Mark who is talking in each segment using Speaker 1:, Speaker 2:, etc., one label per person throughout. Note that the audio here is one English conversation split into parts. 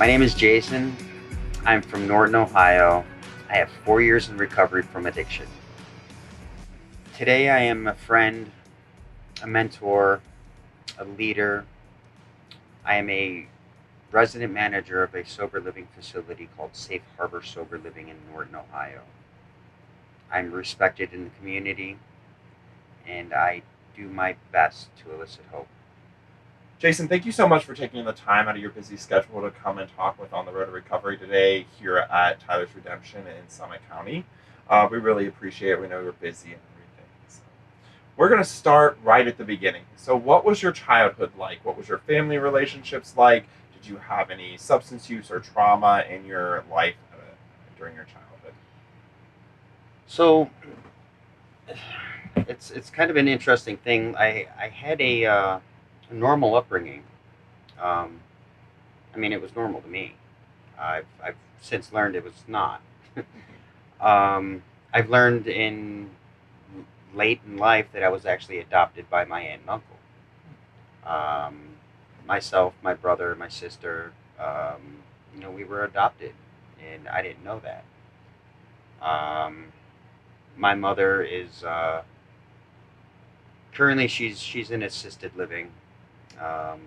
Speaker 1: My name is Jason. I'm from Norton, Ohio. I have 4 years in recovery from addiction. Today I am a friend, a mentor, a leader. I am a resident manager of a sober living facility called Safe Harbor Sober Living in Norton, Ohio. I'm respected in the community and I do my best to elicit hope.
Speaker 2: Jason, thank you so much for taking the time out of your busy schedule to come and talk with On the Road to Recovery today here at Tyler's Redemption in Summit County. We really appreciate it. We know you're busy and everything. So we're going to start right at the beginning. So what was your childhood like? What was your family relationships like? Did you have any substance use or trauma in your life during your childhood?
Speaker 1: So it's kind of an interesting thing. I had a normal upbringing. Um, I mean, it was normal to me. I've since learned it was not. I've learned in late in life that I was actually adopted by my aunt and uncle. Um, Myself, my brother, my sister, we were adopted, and I didn't know that. Um, my mother is currently she's in assisted living, um,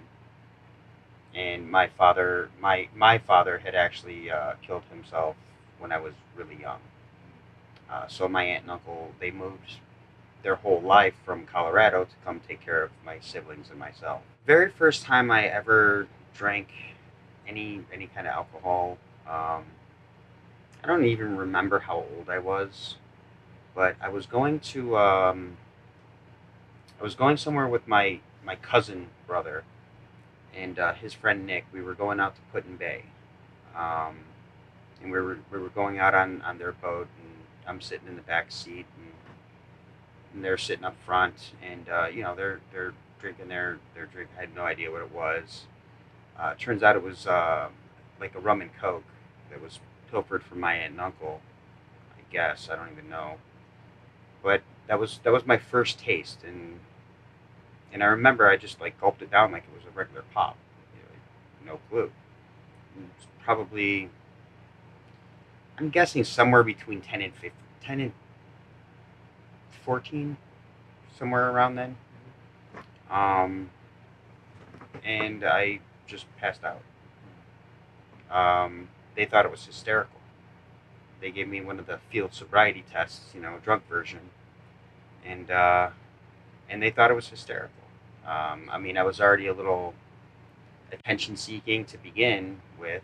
Speaker 1: and my father had actually killed himself when I was really young. So my aunt and uncle, they moved their whole life from Colorado to come take care of my siblings and myself. Very first time I ever drank any kind of alcohol, I don't even remember how old I was, but I was going somewhere with my cousin brother and his friend Nick. We were going out to Put-in-Bay, um, and we were going out on their boat, and I'm sitting in the back seat, and they're sitting up front, and they're drinking their drink. I had no idea what it was. Turns out it was like a rum and coke that was pilfered from my aunt and uncle. I guess I don't even know, but that was my first taste, and I remember I just like gulped it down like it was a regular pop. No clue. It's probably, I'm guessing somewhere between 10 and 15, 10 and 14, somewhere around then. Um, and I just passed out. They thought it was hysterical. They gave me one of the field sobriety tests, drunk version, and and they thought it was hysterical. I mean, I was already a little attention seeking to begin with,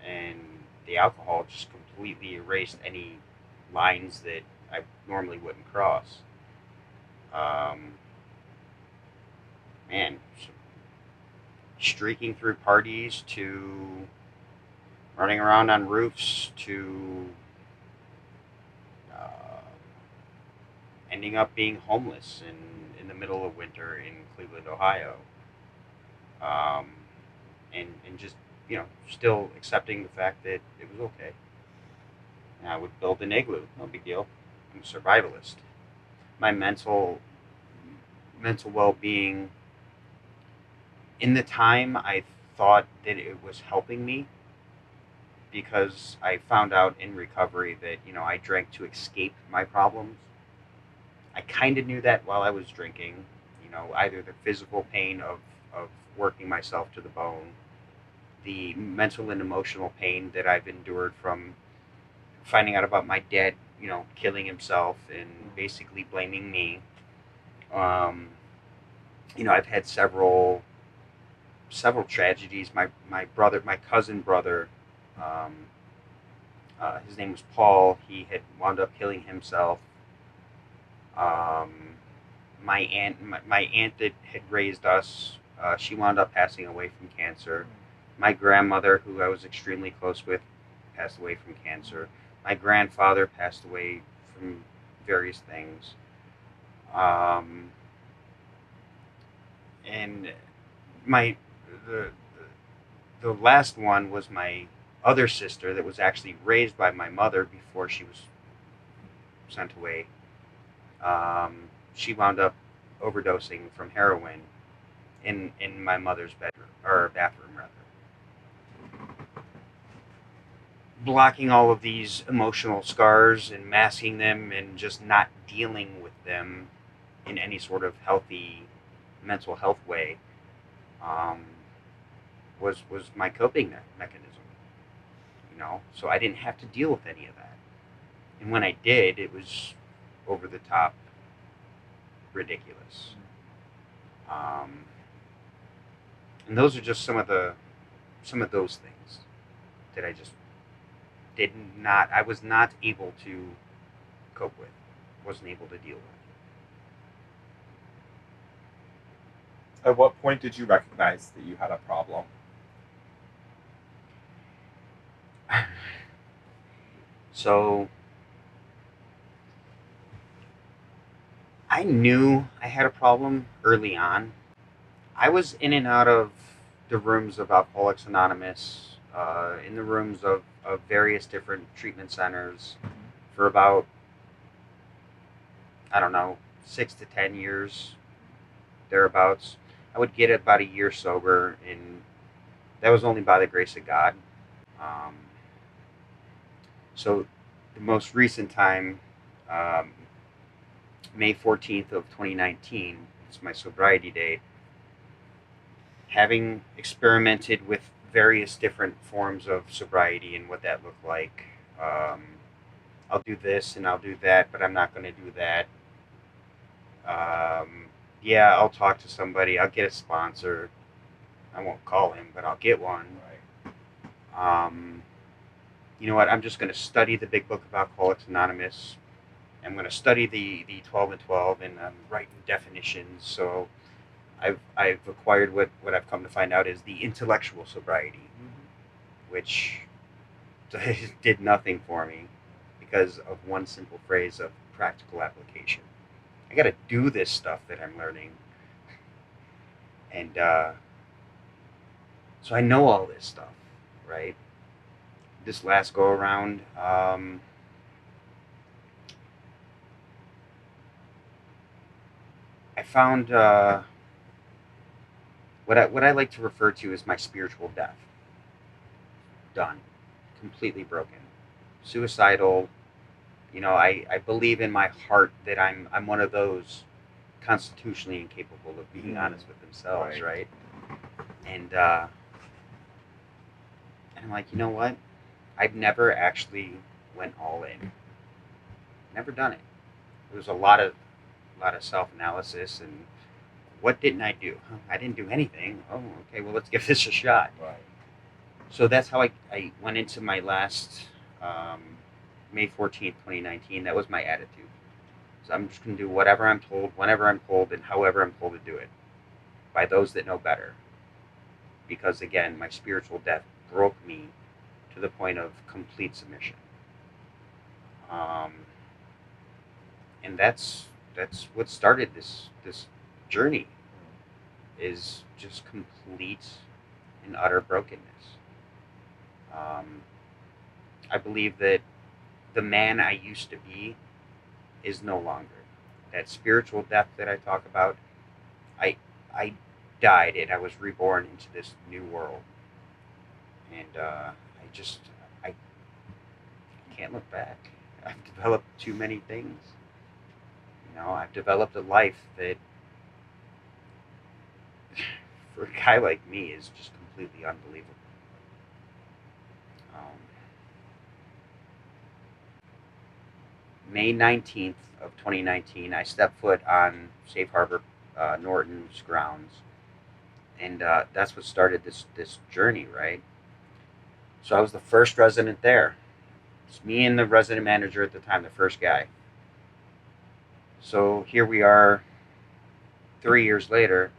Speaker 1: and the alcohol just completely erased any lines that I normally wouldn't cross. Um, Man, streaking through parties to running around on roofs to uh, ending up being homeless in the middle of winter in Cleveland, Ohio, um, and just still accepting the fact that it was okay. And I would build an igloo, no big deal. I'm a survivalist. My mental well being in the time I thought that it was helping me because I found out in recovery that I drank to escape my problems. I kind of knew that while I was drinking, either the physical pain of working myself to the bone, the mental and emotional pain that I've endured from finding out about my dad, killing himself and basically blaming me. Um, I've had several tragedies. My cousin brother, um, his name was Paul. He had wound up killing himself. Um, my aunt that had raised us, she wound up passing away from cancer. My grandmother, who I was extremely close with, passed away from cancer. My grandfather passed away from various things. Um, and my the the last one was my other sister that was actually raised by my mother before she was sent away. She wound up overdosing from heroin in my mother's bedroom or bathroom rather. blocking all of these emotional scars and masking them and just not dealing with them in any sort of healthy mental health way, um, was my coping mechanism. So I didn't have to deal with any of that. And when I did, it was over the top ridiculous. Um, and those are just some of those things that I just did not I was not able to cope with, wasn't able to deal
Speaker 2: At what point did you recognize that you had a problem?
Speaker 1: with. So I knew I had a problem early on. I was in and out of the rooms of Alcoholics Anonymous, in the rooms of various different treatment centers for about, I don't know, 6 to 10 years, thereabouts. I would get about a year sober, and that was only by the grace of God. Um, so the most recent time, um, May 14th of 2019, it's my sobriety date. Having experimented with various different forms of sobriety and what that looked like, I'll do this and I'll do that, but I'm not going to do that. Yeah, I'll talk to somebody. I'll get a sponsor. I won't call him, but I'll get one. Um, you know what? I'm just going to study the big book of Alcoholics Anonymous. I'm going to study the 12 and 12, and I'm writing definitions. So I've acquired what I've come to find out is the intellectual sobriety, which did nothing for me because of one simple phrase of practical application. I got to do this stuff that I'm learning, and so I know all this stuff, right? This last go around, I found what I like to refer to as my spiritual death. Done, completely broken, suicidal. I believe in my heart that I'm one of those constitutionally incapable of being honest with themselves, right? And I'm like, you know what? I've never actually went all in. Never done it. There was a lot of self analysis and what didn't I do? Huh, I didn't do anything. Oh, okay. Well, let's give this a shot.
Speaker 2: Right.
Speaker 1: So that's how I went into my last um, May 14th, 2019. That was my attitude. So I'm just going to do whatever I'm told, whenever I'm told, and however I'm told to do it by those that know better. Because again, my spiritual death broke me to the point of complete submission. Um, and that's what started this journey, is just complete and utter brokenness. Um, I believe that the man I used to be is no longer. That spiritual death that I talk about, I I died and I was reborn into this new world, and I can't look back. I've developed too many things. I've developed a life that, for a guy like me, is just completely unbelievable. Um, May 19th of 2019, I stepped foot on Safe Harbor Norton's grounds, and that's what started this journey, right? So I was the first resident there. It's me and the resident manager at the time, the first guy. So here we are, 3 years later,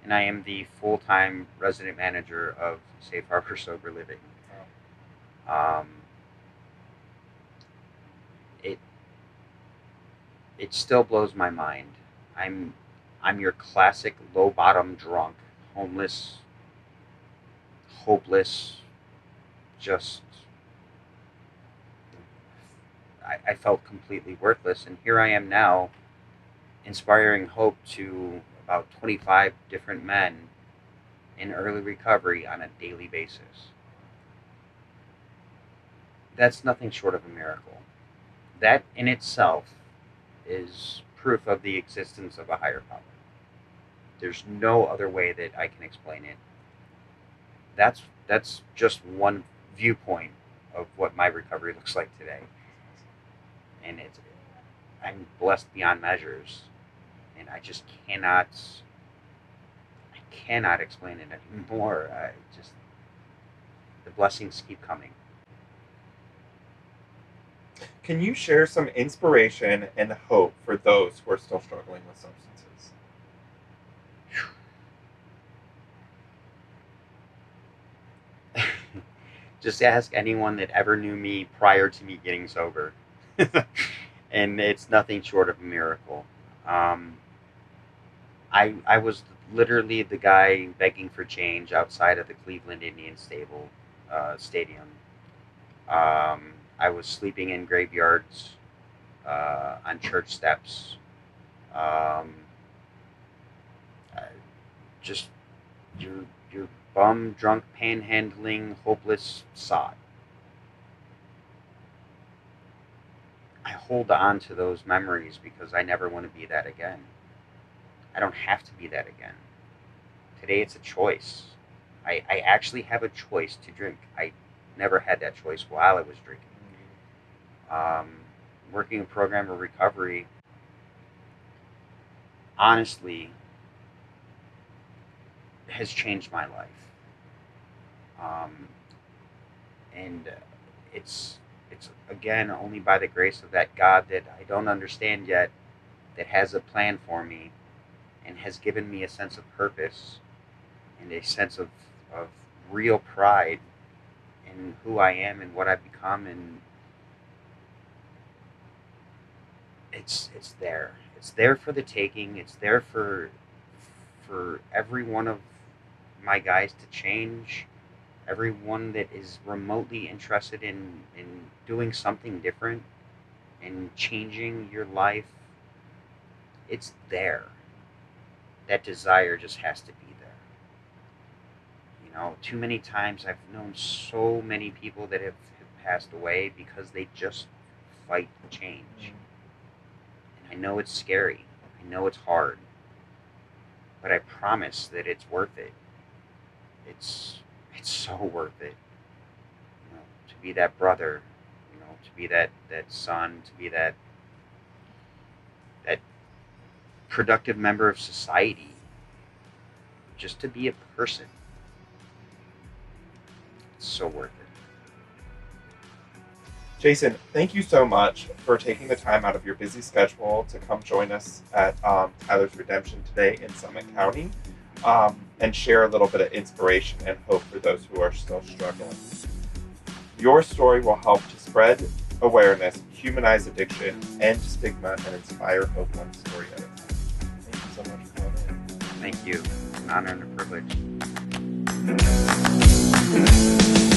Speaker 1: and I am the full-time resident manager of Safe Harbor Sober Living. Um, it it still blows my mind. I'm your classic low bottom drunk, homeless, hopeless, just I felt completely worthless, and here I am now, inspiring hope to about 25 different men in early recovery on a daily basis. that's nothing short of a miracle. That in itself is proof of the existence of a higher power. There's no other way that I can explain it. That's just one viewpoint of what my recovery looks like today, and I'm blessed beyond measures, and I cannot explain it anymore. I just the blessings keep coming.
Speaker 2: Can you share some inspiration and hope for those who are still struggling with substances?
Speaker 1: Just ask anyone that ever knew me prior to me getting sober, and it's nothing short of a miracle. Um, I was literally the guy begging for change outside of the Cleveland Indian stadium. I was sleeping in graveyards, on church steps. Um, just your bum, drunk, panhandling, hopeless sod. I hold on to those memories because I never want to be that again. I don't have to be that again. Today it's a choice. I actually have a choice to drink. I never had that choice while I was drinking. Um, Working a program of recovery, honestly, has changed my life. Um, and it's again only by the grace of that God that I don't understand yet, that has a plan for me and has given me a sense of purpose and a sense of real pride in who I am and what I've become, and it's there. It's there for the taking. It's there for every one of my guys to change. Everyone that is remotely interested in doing something different and changing your life, it's there. That desire just has to be there. You know, too many times I've known so many people that have passed away because they just fight change. And I know it's scary. I know it's hard. But I promise that it's worth it. It's so worth it. You know, to be that brother, you know, to be that son, to be that productive member of society, just to be a person. It's so worth it.
Speaker 2: Jason, thank you so much for taking the time out of your busy schedule to come join us at Tyler's Redemption today in Summit County, and share a little bit of inspiration and hope for those who are still struggling. Your story will help to spread awareness, humanize addiction, end stigma, and inspire hope one story at a time. Thank you so much for coming in.
Speaker 1: Thank you. It's an honor and a privilege.